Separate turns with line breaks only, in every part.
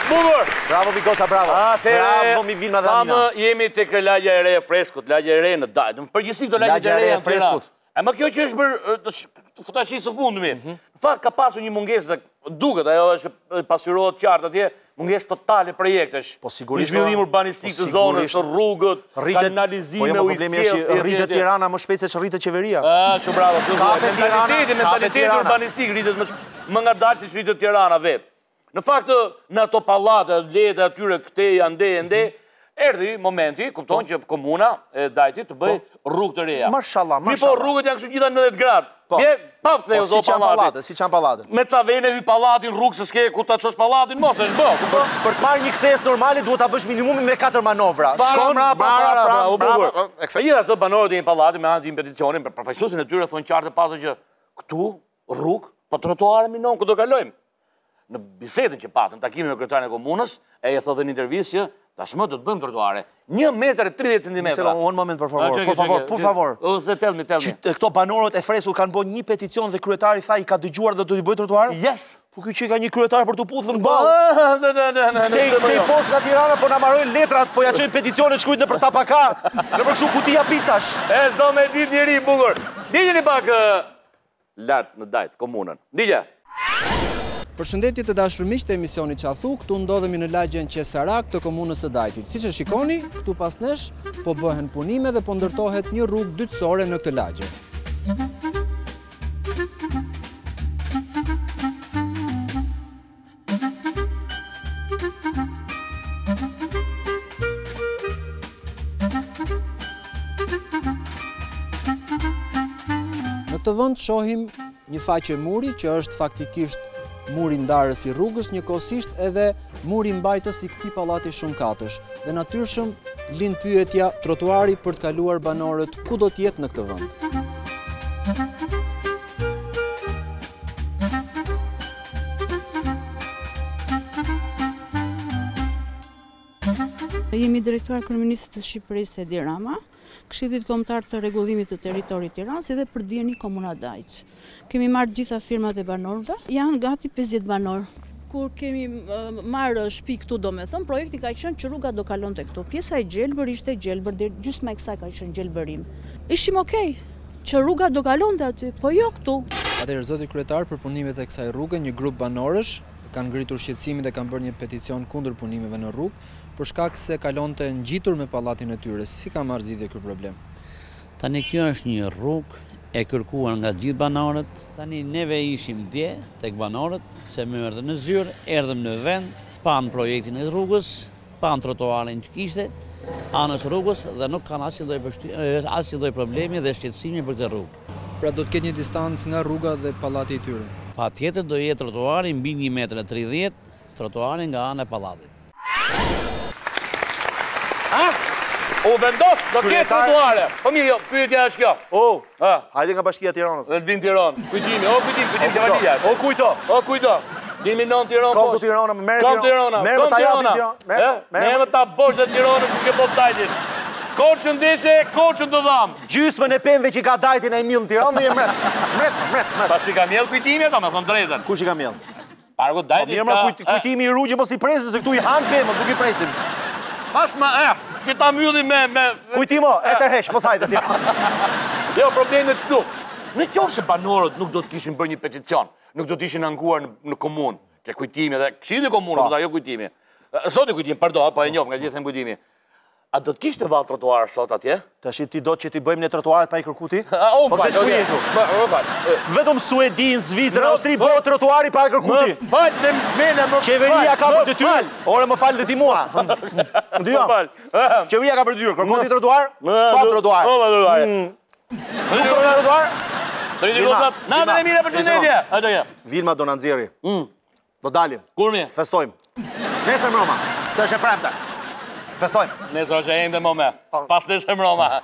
Bukur!
Bravo, Bigota, bravo. Bravo, mi Vilma dhe Amina.
Thamë jemi të kë lagja e re e freskut, lagja e re në dajt. Në përgjithësi këto lagja e re e freskut. E më kjo që është bërë futashi së fundmi. Në fakt ka pasur një mungesë, duket, ajo është pasyrohet qartë atje, mungesë totale projektesh.
Po sigurisht.
Një zhvillim urbanistik të zonës, të rrugët, kanalizime,
ujësjellje. Rritet Tirana më shpejt se ç'rritet qeveria.
Shumë bravo. Mentaliteti urbanistik rritet më ngadalë se rritet Tirana vetë. Në fakt, në ato pallate, lehtë atyre këtej, ande, erdhi momenti, kupton që komuna e Dajtit të bëj rrugë të reja.
Mashallah.
Mi po rrugët janë kështu gjitha 90 gradë. Bje, paf këtej o zo pallati.
Si qanë pallate.
Me ca vene hy pallatin, rrugë se s'ke ku ta çosh pallatin, mos është bë.
Për të marrë një kthes normale duhet ta bësh minimumi me 4 manovra.
Shkon brapa. Gjithë ato banorët e një pallati me anë të peticionin, për përfaqësuesin e tyre thonë qartë pasur që këtu rrugë, po trotuare minon ku do kalojmë. Në bisedën që patën, takimin me kryetarin e komunës, e thotë në intervistë që tashmë do të bëjmë trotuare 1 metër e 30 centimetra.
Un moment por favor.
Tell me.
Këto banorët e fresku kanë bërë një peticion dhe kryetari tha i ka dëgjuar dhe do t'i bëj trotuar?
Yes.
Po ky që ka një kryetar për të puthur në ballë. Te poshtë nga Tirana po na marrojnë letrat, po ja çojnë peticionet shkruajnë nëpër tapaka, nëpër kështu kutia picash.
E s'do me ditë njëri bukur. Ndigjeni pak lart në Dajt komunën. Ndigje.
Përshëndetje të dashur miq të emisionit Qathu, këtu ndodhemi në lagjen Qesarak të komunës së Dajtit. Siç e shikoni, këtu pas nesh po bëhen punime dhe po ndërtohet një rrugë dytësore në këtë lagje. Në të vend shohim një faqe muri që është faktikisht muri ndarës i rrugës, njëkohësisht edhe muri mbajtës i këtij pallati shumëkatësh. Dhe natyrshëm lind pyetja trotuari për të kaluar banorët ku do të jetë në këtë vend.
Jemi drejtuar kryeministit të Shqipërisë Edi Rama, Këshillit Kombëtar të Rregullimit të Territorit Tiranës dhe për dieni Komuna Dajt. Kemi marrë gjitha firmat e banorëve, janë gati 50 banorë. Kur kemi marrë shtëpi këtu, domethënë, projekti ka qenë që rruga do kalonte këtu. Pjesa e gjelbër ishte gjelbër, deri gjysma e kësaj ka qenë gjelbërim. Ishim okay, që rruga do kalonte aty, po jo këtu.
Atëherë zoti kryetar, për punimet e kësaj rruge, një grup banorësh kanë ngritur shqetësimin dhe kanë bërë një peticion kundër punimeve në rrugë, për shkak se kalonte ngjitur me pallatin e tyre. Si ka marrë zgjidhje ky problem?
Tani kjo është një rrugë e kërkuar nga gjithë banorët. Tani neve ishim dje tek banorët, se më erdhën në zyrë, erdhëm në vend, pan projektin e rrugës, pan trotuarin që kishte, anës rrugës dhe nuk kanë asnjë lloj problemi dhe shqetësimi për këtë rrugë.
Pra do të ketë një distancë nga rruga dhe pallati i tyre.
Patjetër do jetë trotuari mbi 1 metër e 30, trotuari nga ana e pallatit.
U vendos, do ketë trotuare. Po mirë, pyetja është kjo.
Hajde nga Bashkia e Tiranës.
Elvin Tiranë. Kujtimi Kevalia. Kujto. Diminon Tiranë.
Kom të Tirana,
Kom Tirana. Merë ta bosh dhe Tiranën që ke po Dajtin. Koçën deshe, koçën të dhamë.
Gjysmën e pemëve që ka Dajtin e miell në Tiranë dhe je mret.
Pasi ka miell kujtimi, ka me thonë drejtën.
Kush i ka miell?
Pargo Dajtit ka...
Kujtimi i rrugë mos t'i presin, se këtu i hanë pemët, nuk i presin.
Pas ma, që ta myllim me...
Kujtimo, e tërhesh, mos hajtë atje.
Jo, problemet këtu. Në qoftë se banorët nuk do të kishin bërë një peticion, nuk do të ishin ankuar në komunë, ke kujtimi dhe këshilli komunë, jo kujtimi. Sot e kujtimi, pardon, pa e njoh nga gjithë them kujtimi. A do të kishte vallë trotuar sot atje?
Tash ti do që ti bëjmë ne trotuaret pa i kërkuti? Vetëm Suedin, Zvicër, Austri bëhet trotuari pa i kërkuti.
Më fal se më smena më.
Qeveria ka për detyrë. Ore më fal dhe ti mua. Ndijo. Qeveria ka për detyrë, kërkon ti trotuar? Fa trotuar. Trotuar?
Natën e mirë, përshëndetje. Ato ja.
Vilma do na nxjerrë. Do dalim.
Kur mi?
Festojmë. Nesër mbroma. Se është e premte. Festojmë.
Nesër është e ende më me. Pas nesër mbroma.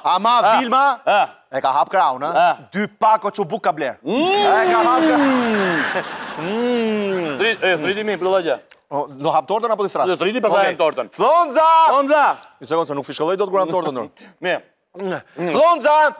Ama Vilma e ka hap kraun, ha? 2 pako çubuk ka bler. E ka hap kraun.
Friti mi, pëllëgja.
Do hap tortën apo ti thras?
Friti pasaj tortën.
Thonza!
Një sekundë,
se nuk fishkolloj dot kur hap tortën.
Mirë.
Thonza!